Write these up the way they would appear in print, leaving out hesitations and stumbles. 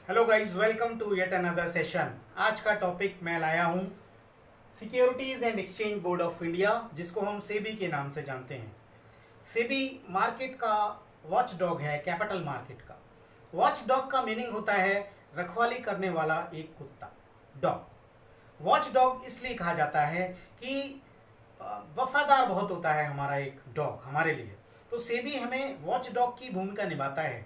Hello guys, welcome to yet another session. आज का topic मैं लाया हूँ securities and exchange board of India, जिसको हम सेबी के नाम से जानते हैं। सेबी मार्केट का वॉच डॉग है, कैपिटल मार्केट का। वॉच डॉग का मीनिंग होता है रखवाली करने वाला एक कुत्ता, डॉग। वॉच डॉग इसलिए कहा जाता है कि वफादार बहुत होता है हमारा एक डॉग हमारे लिए। तो सेबी हमें वॉच डॉग की भूमिका निभाता है।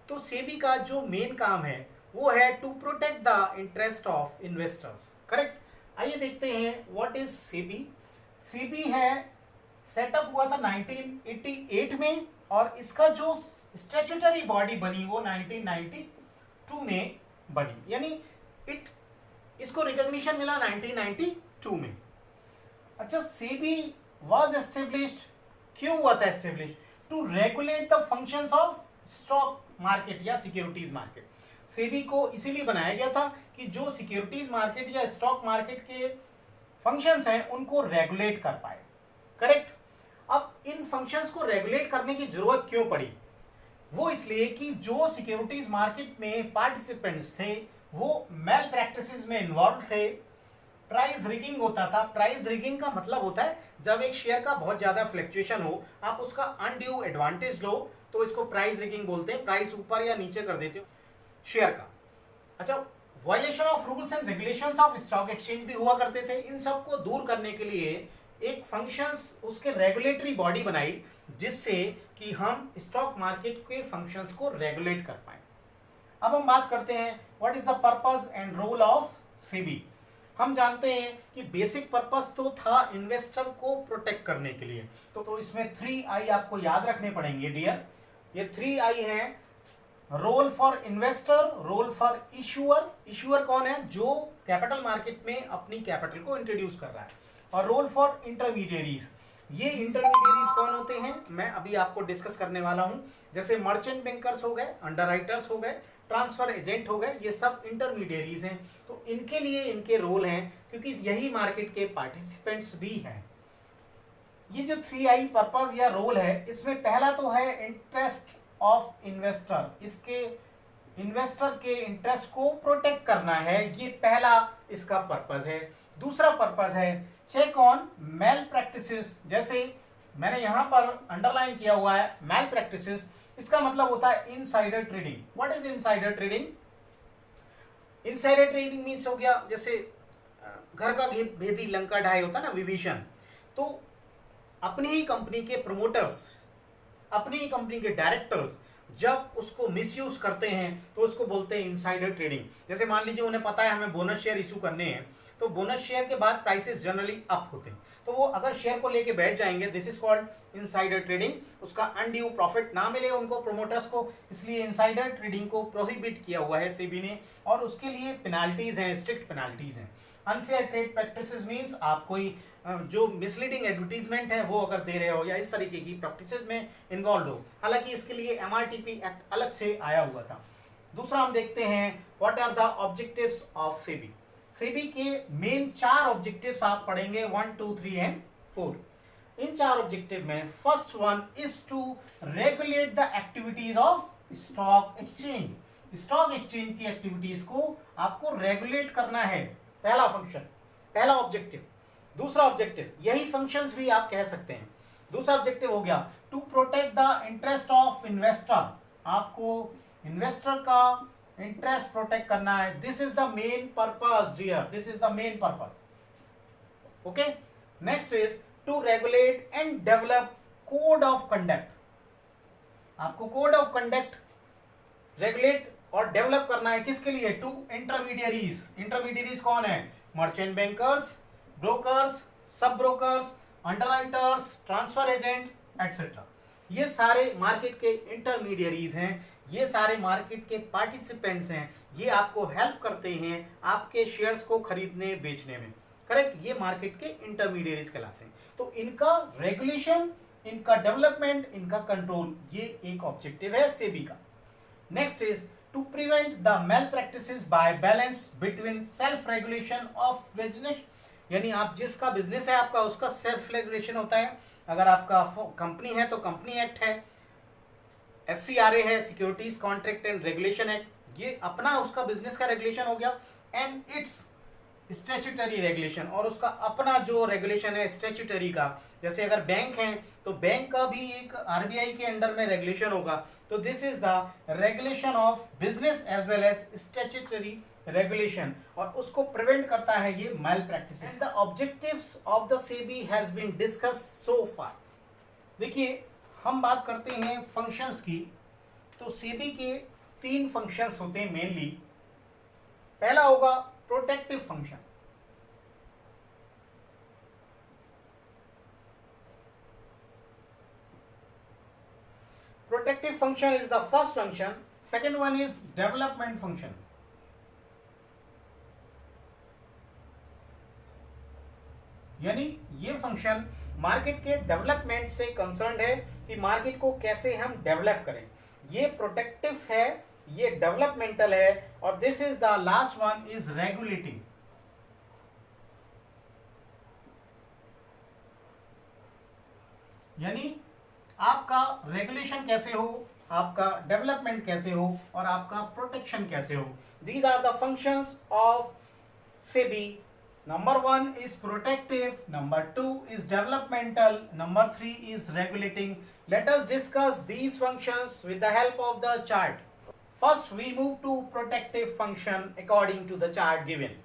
तो सेबी का जो मेन काम है वो है to protect the interest of investors. Correct. आइए देखते हैं व्हाट इज सेबी। सेबी है सेटअप हुआ था 1988 में, और इसका जो स्टैट्यूटरी बॉडी बनी वो 1992 में बनी, यानी इसको रिकॉग्निशन मिला 1992 में। अच्छा, सेबी वाज एस्टेब्लिश्ड, क्यों हुआ था establish? To regulate the functions of stock market या सिक्योरिटीज मार्केट। सेबी को इसीलिए बनाया गया था कि जो सिक्योरिटीज मार्केट या स्टॉक मार्केट के फंक्शंस हैं उनको रेगुलेट कर पाए। करेक्ट। अब इन फंक्शंस को रेगुलेट करने की जरूरत क्यों पड़ी? वो इसलिए कि जो सिक्योरिटीज मार्केट में पार्टिसिपेंट्स थे वो मेल प्रैक्टिसेस में इन्वॉल्व थे। प्राइस रिगिंग होता था। प्राइस रिगिंग का मतलब होता है जब एक शेयर का बहुत ज्यादा फ्लक्चुएशन हो, आप उसका अनड्यू एडवांटेज लो, तो इसको प्राइस रिगिंग बोलते हैं। प्राइस ऊपर या नीचे कर देते हो शेयर का। अच्छा, violation of rules and regulations of stock exchange भी हुआ करते थे। इन सब को दूर करने के लिए एक फंक्शंस, उसके रेगुलेटरी बॉडी बनाई, जिससे कि हम स्टॉक मार्केट के फंक्शंस को रेगुलेट कर पाए। अब हम बात करते हैं what is the purpose and role of SEBI. हम जानते हैं कि बेसिक पर्पस तो था इन्वेस्टर को प्रोटेक्ट करने के लिए। तो इसमें 3 I आपको याद रखने पड़ेंगे डियर। ये 3 I हैं। Role for investor, role for issuer. Issuer कौन है? जो कैपिटल मार्केट में अपनी कैपिटल को इंट्रोड्यूस कर रहा है। और रोल फॉर इंटरमीडियरीज। ये इंटरमीडियरीज कौन होते हैं मैं अभी आपको डिस्कस करने वाला हूं। जैसे मर्चेंट बैंकर्स हो गए, अंडरराइटर्स हो गए, ट्रांसफर एजेंट हो गए, ये सब इंटरमीडियरीज हैं। तो इनके लिए इनके रोल हैं, क्योंकि यही मार्केट के पार्टिसिपेंट्स भी हैं। ये जो 3 I पर्पस या रोल है, इसमें पहला तो है इंटरेस्ट ऑफ इन्वेस्टर। इसके इन्वेस्टर के इंटरेस्ट को प्रोटेक्ट करना है, ये पहला इसका पर्पस है। दूसरा पर्पस है चेक ऑन मेल प्रैक्टिसेस। जैसे मैंने यहां पर अंडरलाइन किया हुआ है मेल प्रैक्टिसेस, इसका मतलब होता है insider trading. What is insider trading? Insider trading means हो गया जैसे घर का भेदी लंका ढाई होता ना, विभीषण। तो अपनी ही कंपनी के प्रमोटर्स, अपनी ही कंपनी के डायरेक्टर्स जब उसको मिसयूज करते हैं तो उसको बोलते हैं इनसाइडर ट्रेडिंग। जैसे मान लीजिए उन्हें पता है हमें बोनस शेयर इशू करने हैं, तो बोनस शेयर के बाद प्राइसेस जनरली अप होते हैं, तो वो अगर शेयर को लेके बैठ जाएंगे, this is called insider trading. उसका अनड्यू प्रॉफिट ना मिले उनको, प्रोमोटर्स को, इसलिए इनसाइडर ट्रेडिंग को प्रोहिबिट किया हुआ है सेबी ने। और उसके लिए पेनाल्टीज हैं, स्ट्रिक्ट पेनाल्टीज हैं। अनफेयर ट्रेड प्रैक्टिसेस मीन्स आप कोई जो मिसलीडिंग एडवर्टीजमेंट है वो अगर दे रहे हो या इस तरीके की प्रैक्टिसेस में इन्वॉल्व हो। हालांकि इसके लिए MRTP एक्ट अलग से आया हुआ था। दूसरा हम देखते हैं what are the objectives of SEBI. SEBI के मेन 4 ऑब्जेक्टिव्स आप पढ़ेंगे, 1, 2, 3 एंड 4। इन 4 ऑब्जेक्टिव में first one is to regulate the activities of stock exchange. Stock exchange की एक्टिविटीज को आपको रेगुलेट करना है, पहला फंक्शन, पहला ऑब्जेक्टिव। दूसरा ऑब्जेक्टिव, यही फंक्शंस भी आप कह सकते हैं। दूसरा ऑब्जेक्टिव हो गया to protect the interest of investor. आपको इन्वेस्टर का इंटरेस्ट प्रोटेक्ट करना है। This is the main purpose dear, this is the main purpose. Okay. Next is to regulate and develop code of conduct. आपको code of conduct regulate और develop करना है, किसके लिए? To intermediaries. इंटरमीडियरीज कौन है? Merchant bankers, brokers, sub brokers, underwriters, transfer agent et cetera. ये सारे मार्केट के इंटरमीडियरीज हैं, ये सारे मार्केट के पार्टिसिपेंट्स हैं। ये आपको हेल्प करते हैं आपके शेयर्स को खरीदने बेचने में। करेक्ट। ये मार्केट के इंटरमीडियरीज कहलाते हैं। तो इनका रेगुलेशन, इनका डेवलपमेंट, इनका कंट्रोल, ये एक ऑब्जेक्टिव है सेबी का। Next is to prevent the malpractices by balance between self regulation of business. यानी आप जिसका बिजनेस है आपका, उसका सेल्फ रेगुलेशन होता है। अगर आपका कंपनी है तो कंपनी एक्ट है, SCRA है, securities contract and regulation act, ये अपना उसका बिजनेस का रेगुलेशन हो गया, एंड इट्स स्टैट्यूटरी रेगुलेशन, और उसका अपना जो रेगुलेशन है स्टैट्यूटरी का। जैसे अगर बैंक है तो बैंक का भी एक आरबीआई के अंडर में रेगुलेशन होगा। तो this is the regulation of business as well as statutory regulation, और उसको प्रिवेंट करता है ये malpractices. The objectives of the SEBI has been discuss so far. देखिए हम बात करते हैं फंक्शंस की, तो सेबी के 3 फंक्शंस होते हैं मेनली। पहला होगा protective function. Protective function is the first function. Second one is development function. यानी ये फंक्शन मार्केट के डेवलपमेंट से कंसर्न्ड है कि मार्केट को कैसे हम डेवलप करें। ये प्रोटेक्टिव है, ये डेवलपमेंटल है, और this is the last one is regulating. यानी आपका रेगुलेशन कैसे हो, आपका डेवलपमेंट कैसे हो, और आपका प्रोटेक्शन कैसे हो। These are the functions of SEBI. Number 1 is protective, number 2 is developmental, number 3 is regulating. Let us discuss these functions with the help of the chart. First we move to protective function according to the chart given.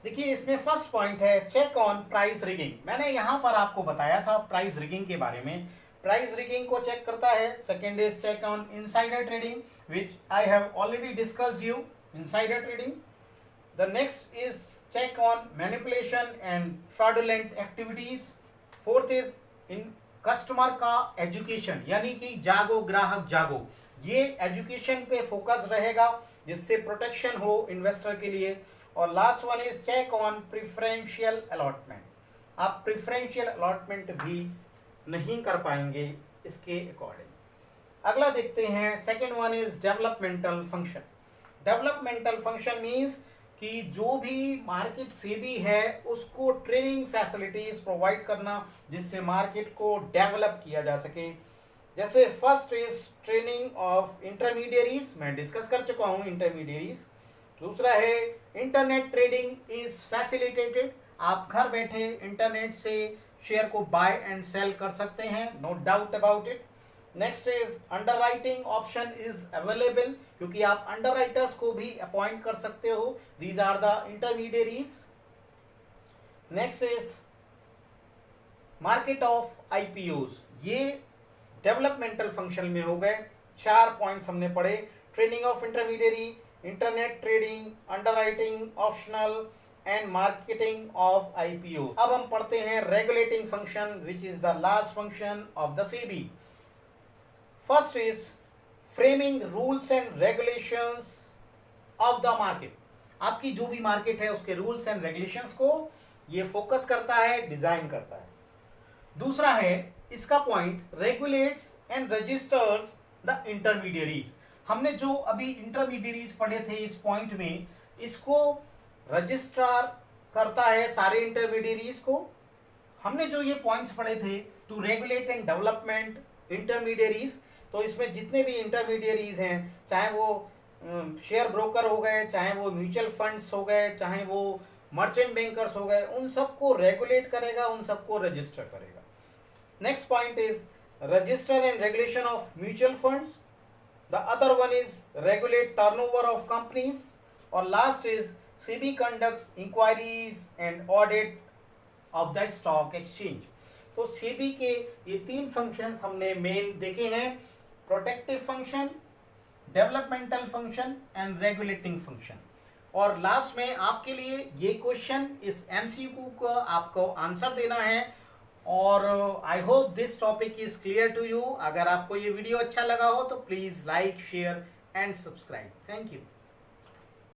देखिए इसमें first point है check on price rigging. मैंने यहां पर आपको बताया था price rigging के बारे में। प्राइस रिगिंग को चेक करता है। Second is check on insider trading, which I have already discuss you insider trading. The next is check on manipulation and fraudulent activities. Fourth is in customer का education, यानी कि जागो ग्राहक जागो। ये एजुकेशन पे फोकस रहेगा जिससे प्रोटेक्शन हो इन्वेस्टर के लिए। और last one is check on preferential allotment. आप प्रिफरेंशियल अलॉटमेंट भी नहीं कर पाएंगे इसके अकॉर्डिंग। अगला देखते हैं, second one is developmental function. Developmental function means कि जो भी मार्केट सेबी है उसको ट्रेनिंग फैसिलिटीज प्रोवाइड करना जिससे मार्केट को डेवलप किया जा सके। जैसे first is training of intermediaries, मैं डिस्कस कर चुका हूँ इंटरमीडियरीज। दूसरा है इंटरनेट ट्रेडिंग इज फैसिलिटेटेड, आप घर बैठे इंटरनेट से शेयर को बाय एंड सेल कर सकते हैं, no doubt about it. Next is underwriting option is available, क्योंकि आप अंडरराइटर्स को भी अपॉइंट कर सकते हो। These are the intermediaries. Next is market of IPOs, ये डेवलपमेंटल फंक्शन में हो गए। 4 पॉइंट्स हमने पढ़े, training of intermediary, internet trading, underwriting optional and marketing of IPO. अब हम पढ़ते हैं regulating function which is the last function of the SEBI. First is framing rules and regulations of the market. आपकी जो भी market है उसके rules and regulations को ये फोकस करता है, डिजाइन करता है। दूसरा है इसका point, regulates and registers the intermediaries. हमने जो अभी इंटरमीडियरीज पढ़े थे इस पॉइंट में, इसको रजिस्ट्रार करता है सारे इंटरमीडियरीज को। हमने जो ये पॉइंट्स पढ़े थे to regulate and development intermediaries, तो इसमें जितने भी इंटरमीडियरीज हैं, चाहे वो शेयर ब्रोकर हो गए, चाहे वो म्यूचुअल फंड्स हो गए, चाहे वो मर्चेंट बैंकर्स हो गए, उन सबको रेगुलेट करेगा, उन सबको रजिस्टर करेगा। Next point is register and regulation of mutual funds. The other one is regulate turnover of companies. और last is SEBI conducts inquiries and audit of the stock exchange. तो सेबी के ये 3 फंक्शंस हमने मेन देखे हैं, protective function, developmental function and regulating function. और last में आपके लिए ये क्वेश्चन, इस एमसीक्यू को आपको आंसर देना है। और I hope this topic is clear to you. अगर आपको ये वीडियो अच्छा लगा हो तो please like, share and subscribe. Thank you.